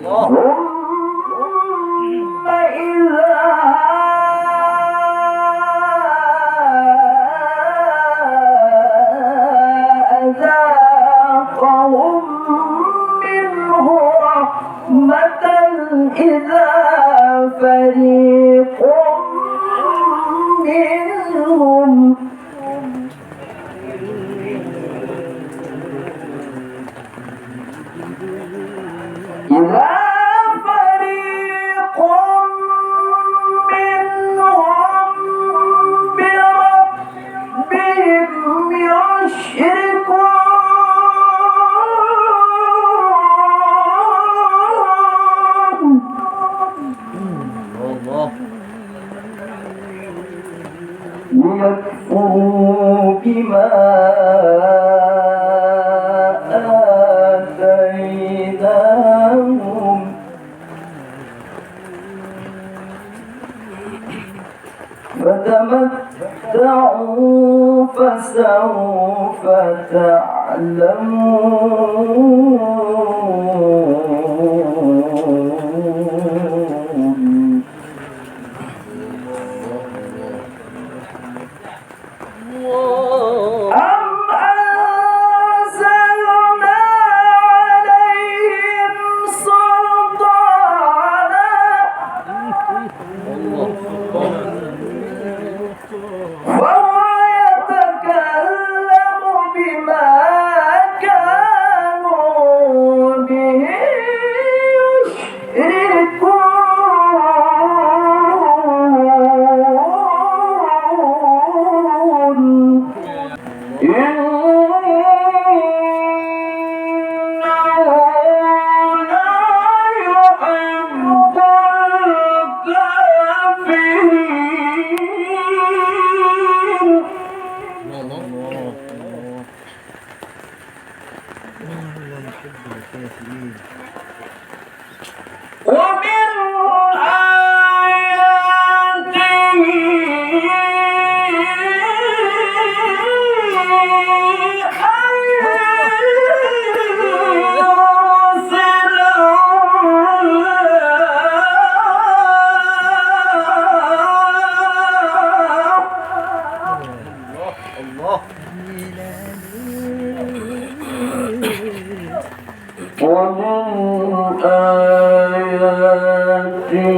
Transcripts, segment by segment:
ثم إذا أذاقهم منه رحمة إذا فريق منهم بربهم يشركون ليكفروا بما آتيناهم فتمتعوا فسوف تعلمون أم أنزلنا عليهم سلطانا وهو يتكلم بما كانوا به ومن آياته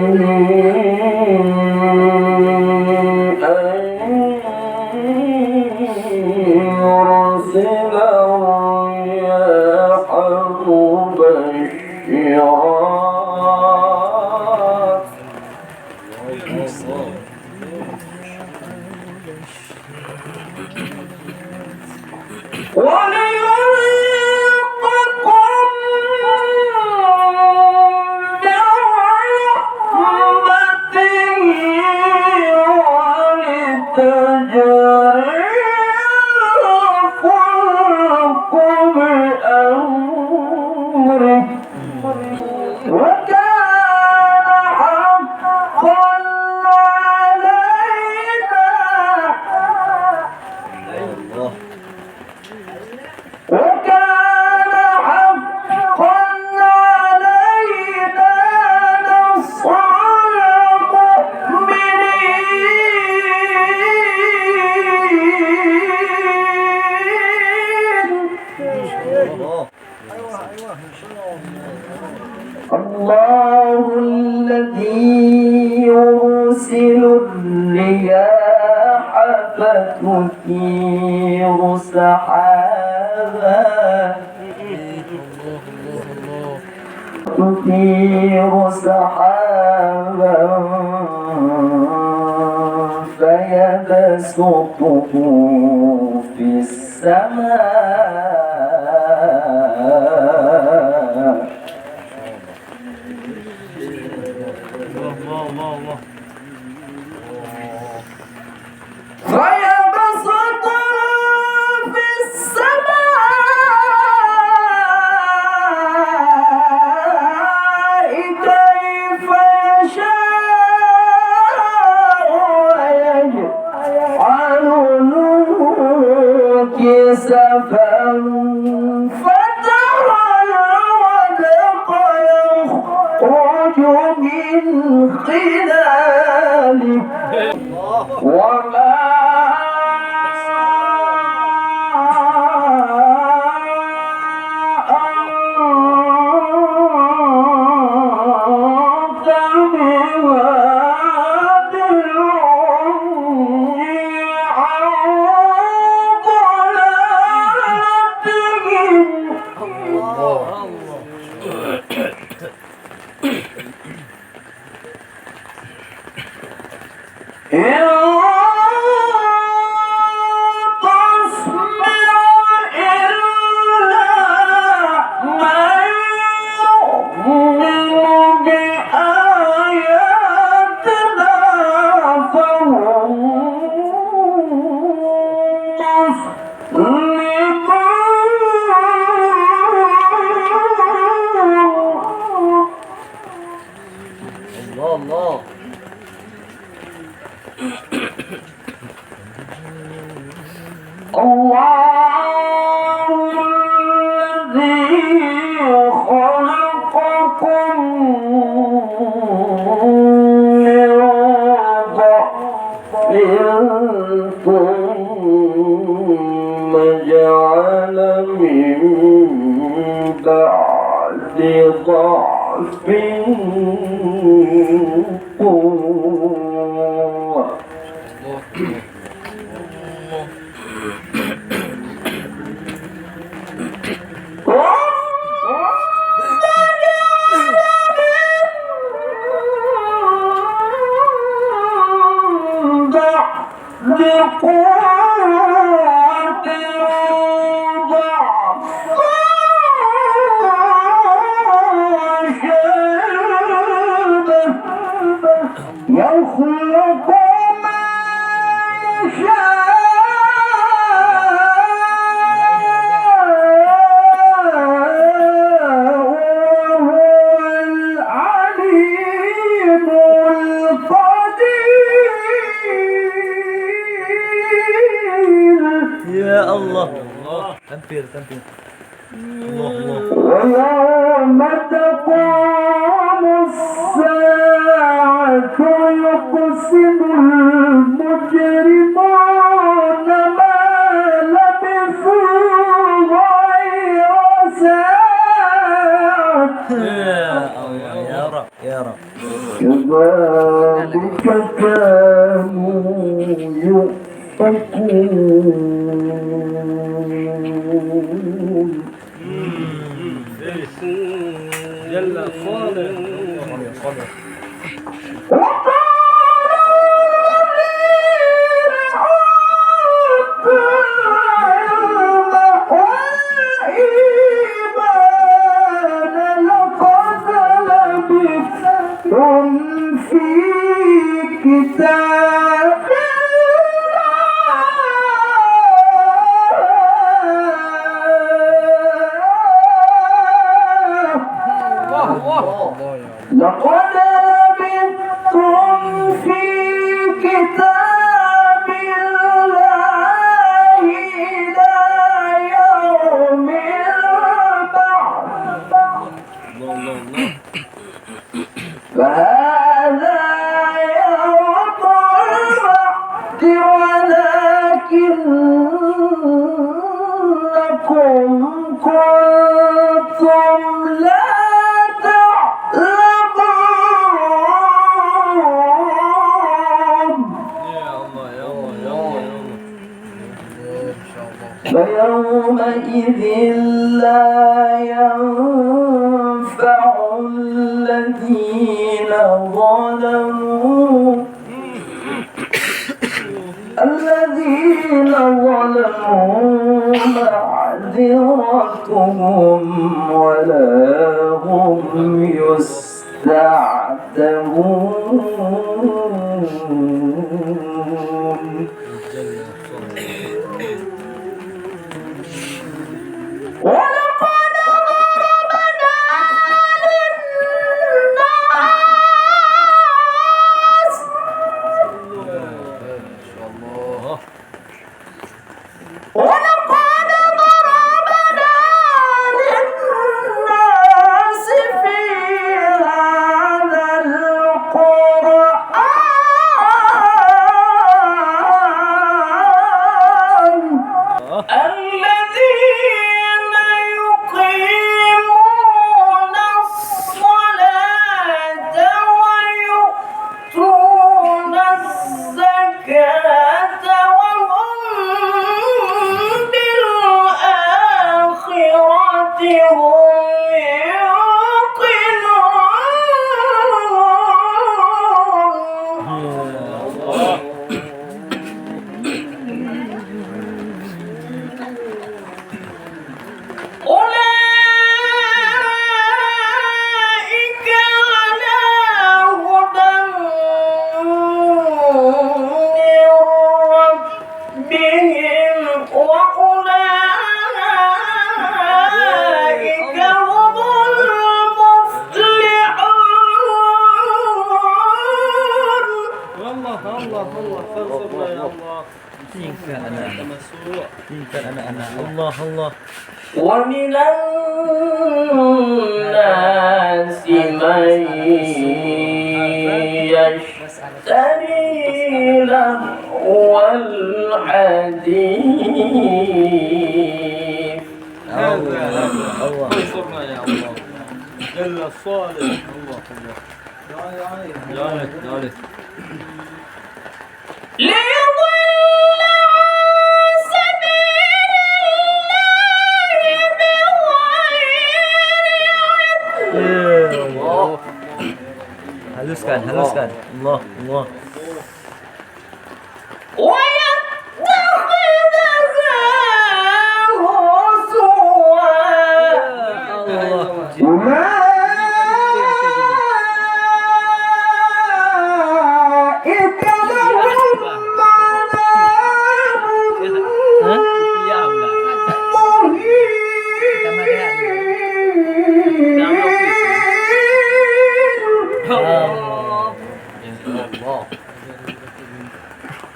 الله الذي يرسل الرياح فتثير سحابا فيبسطه في السماء كيف يشاء ويجعله كسفا فترى الودق من خلاله وما ثم جعل من بعد ضعف قوة يخلق ما يشاء وهو العليم القدير. يا الله تنفير ويوم تقوم الساعة يقسم المجرمون ما لبثوا غير ساعة. يا رب كذلك كانوا يؤفكون. جل صالح في كتاب لقد لبثتم في كتاب الله إلى يوم البعث فهذا يوم البعث ولكنكم كنتم لا فيومئذ لا ينفع الذين ظلموا معذرتهم ولا هم يستعتبون. ولقد ضربنا للناس في هذا bukan anak-anak. Allah Allah. ومن الناس من يشتري لهو الحديث Allah. انصرنا يا الله جل الصالح الله الله جالك جالك ليضل عن سبيل الله بغير Allah. Haluskan, haluskan. Allah Allah. ويتخذها هزوا أولئك لهم عذاب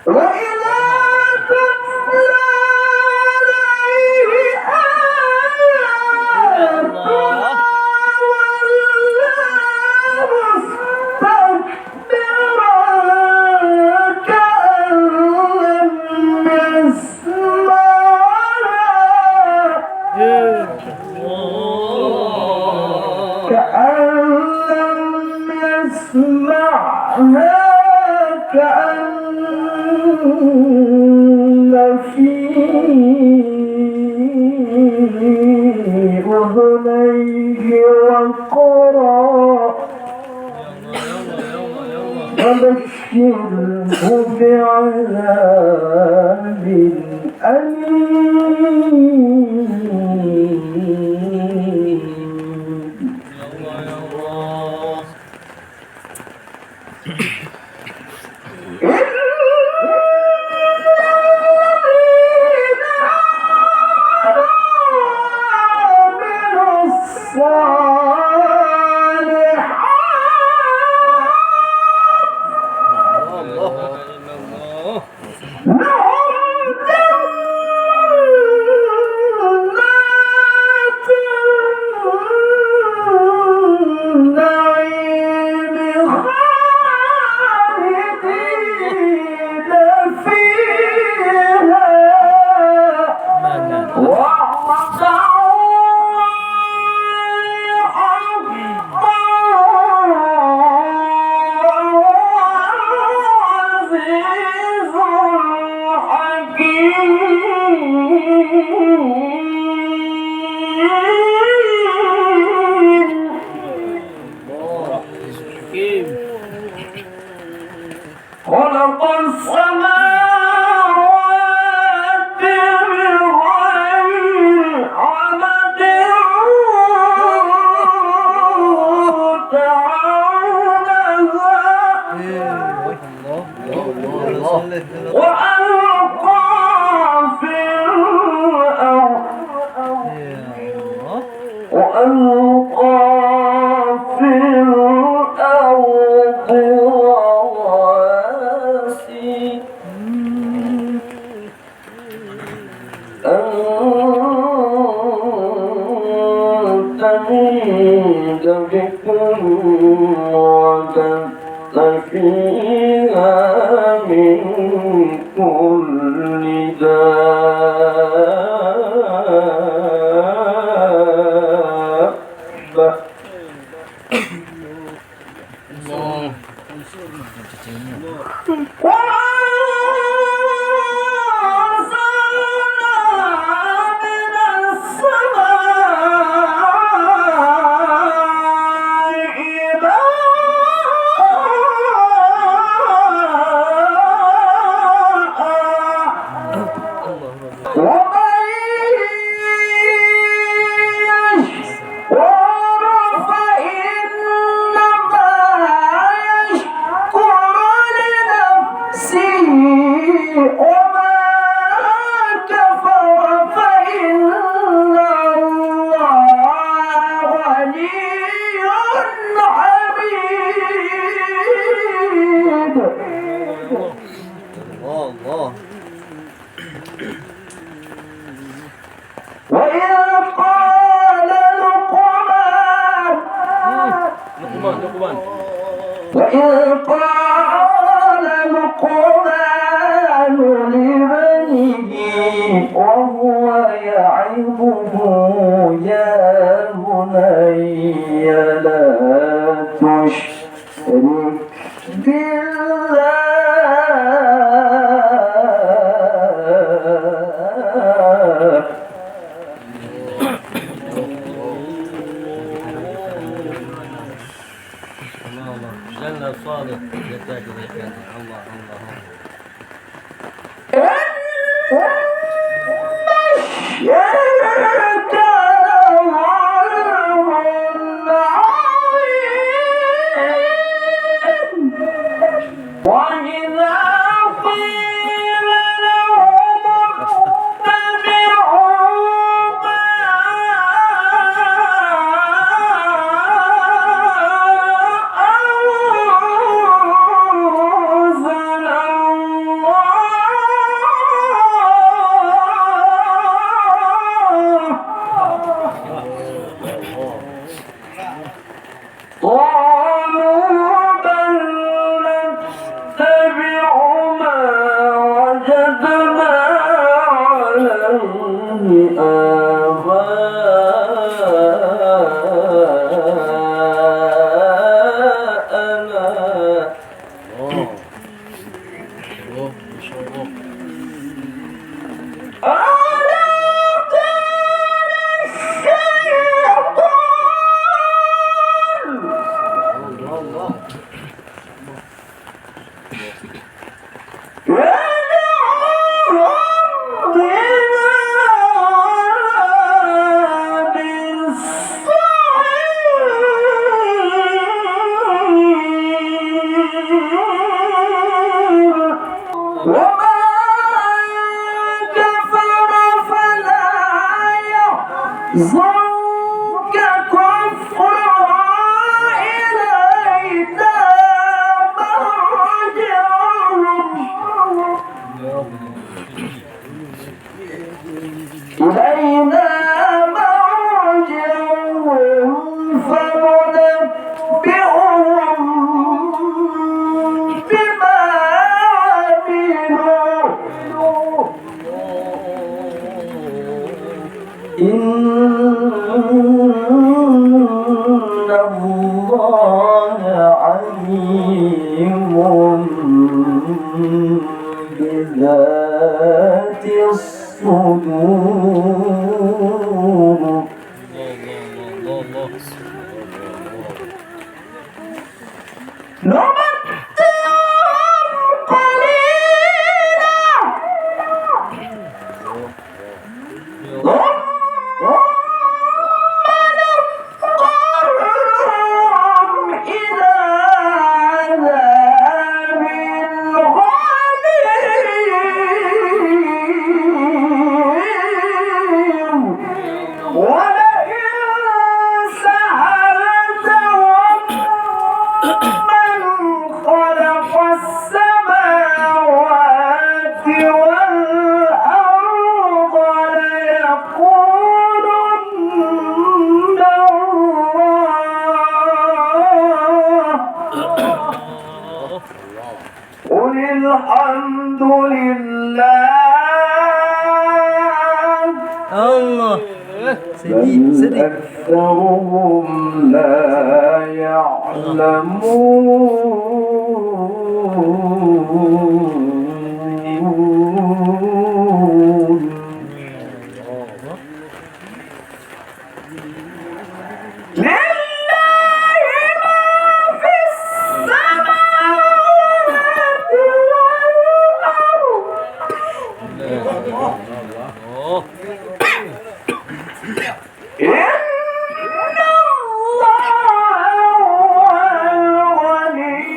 وإذا تتلى عليه آياتنا ولى مستكبرا كأن لم يسمعها كأن في أذنيه وقرا فبشره بعذاب أليم خلق السماوات بغير عمد ترونها وألقى في الأرض رواسي أن تميد بكم وبث فيها من كل دابة Luqman. وإذ قال لقمان لابنه وهو يعظه يا بني لا تشرك بالله الله جل صادق يحتاج إليك الله وإذا قيل لهم اتبعوا ما أنزل قالوا بل نتبع ما وجدنا عليه آباءنا وما كفر فلا يحزنك كفرها إلينا مرجعهم فننبئهم بما عملوا إن الله عليم بذات الصدور نمتعهم قليلا نضطرهم إلى عذاب غليظ ولئن سألتهم من خلق السماوات والأرض ليقولن الله قل الحمد لله الله سيدي بل سيدي أكثرهم لا يعلمون لله ما في السماوات والأرض إن الله هو الغني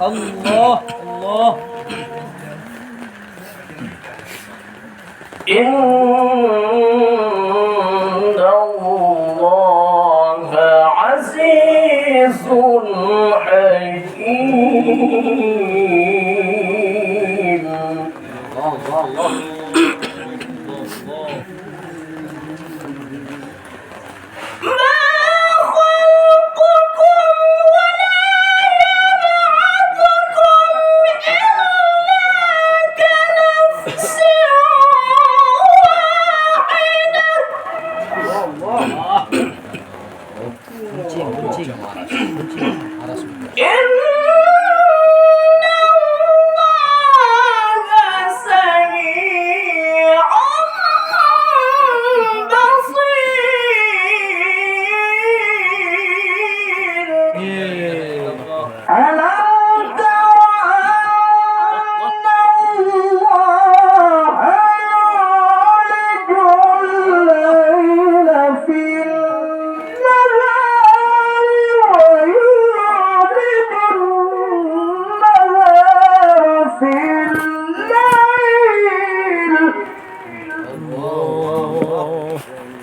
الله الله إن الله عزيز حكيم.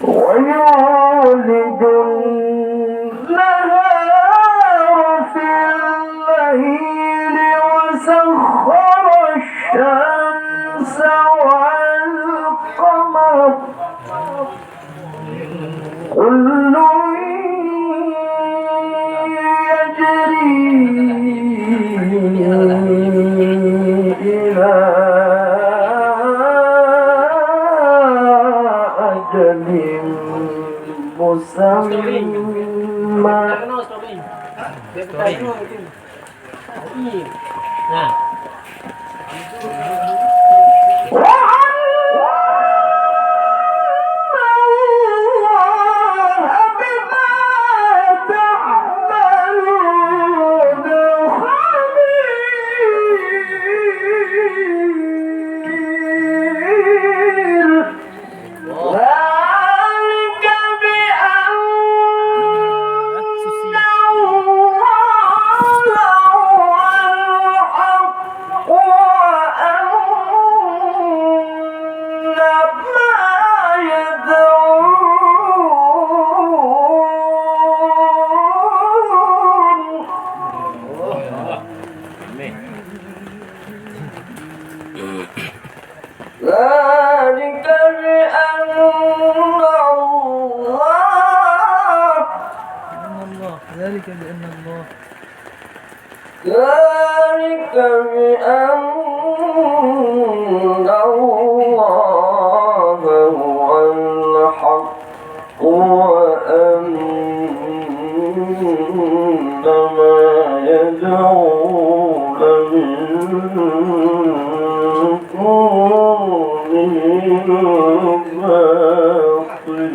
ويولد النهار في الليل وسخر الشمس والقمر كل يجري إلى أجل مسمى. Nah, ذلك بأن الله ذلك بأن الله ذلك بأن الله هو الحق وأن ما يدعون من دونه الباطل